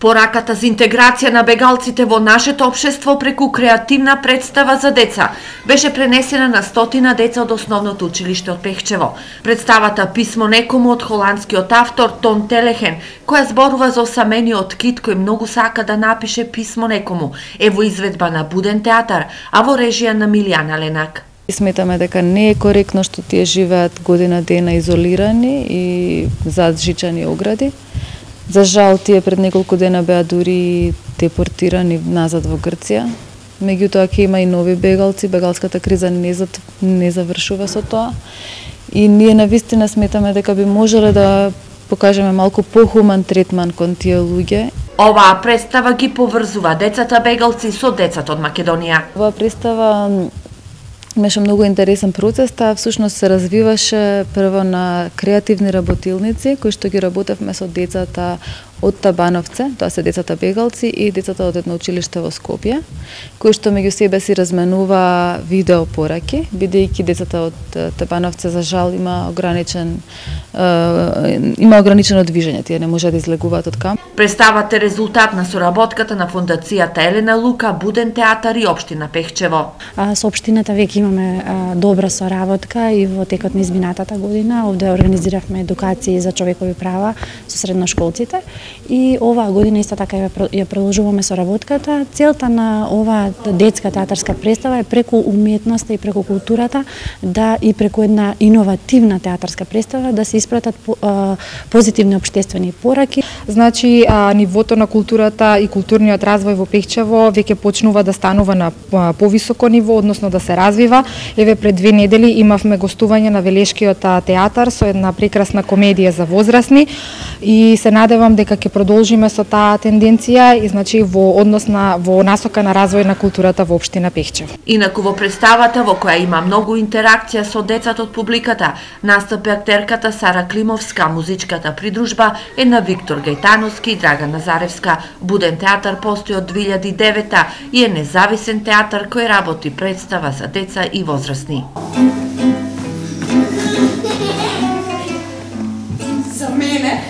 Пораката за интеграција на бегалците во нашето општество преку креативна представа за деца беше пренесена на стотина деца од основното училиште од Пехчево. Представата Писмо некому од холандскиот автор Тон Телехен, која зборува за осамениот кит кој многу сака да напише писмо некому, е во изведба на Буден театар, а во режија на Милијана Ленак. Сметаме дека не е коректно што тие живеат година дена изолирани и зад жичани огради. За жал, тие пред неколку дена беа дури депортирани назад во Грција. Меѓутоа, ќе има и нови бегалци, бегалската криза не завршува со тоа. И ние навистина сметаме дека би можеле да покажеме малку похуман третман кон тие луѓе. Оваа представа ги поврзува децата бегалци со децата од Македонија. Оваа представа имаше многу интересен процес, таа всушност се развиваше прво на креативни работилници кои што ги работевме со децата од Табановце, тоа се децата бегалци и децата од едно училиште во Скопје, кои што меѓу себе си разменува видео пораки, бидејќи децата од Табановце за жал има ограничено движење, тие не можат да излегуваат од камп. Представата е резултат на соработката на Фондацијата Елена Лука, Буден театар и општина Пехчево. Со општината веќе имаме добра соработка и во текот на изминатата година овде организиравме едукации за човекови права со средношколците. И оваа година исто така ја продолжуваме соработката. Целта на оваа детска театарска представа е преку уметноста и преку културата и преку една иновативна театарска представа да се испратат позитивни општествени пораки. Значи, нивото на културата и културниот развој во Пехчево веќе почнува да станува на повисоко ниво, односно да се развива. Еве пред 2 недели имавме гостување на Велешкиот театар со една прекрасна комедија за возрастни и се надевам дека ќе продолжиме со таа тенденција и значи во насока на развој на културата во општина Пехчево. Инаку во представата во која има многу интеракција со децата од публиката, настапи актерката Сара Климовска, музичката придружба е на Виктор Гајтановски и Драга Назаревска. Буден театар постои од 2009 и е независен театар кој работи представа за деца и возрастни. За мене.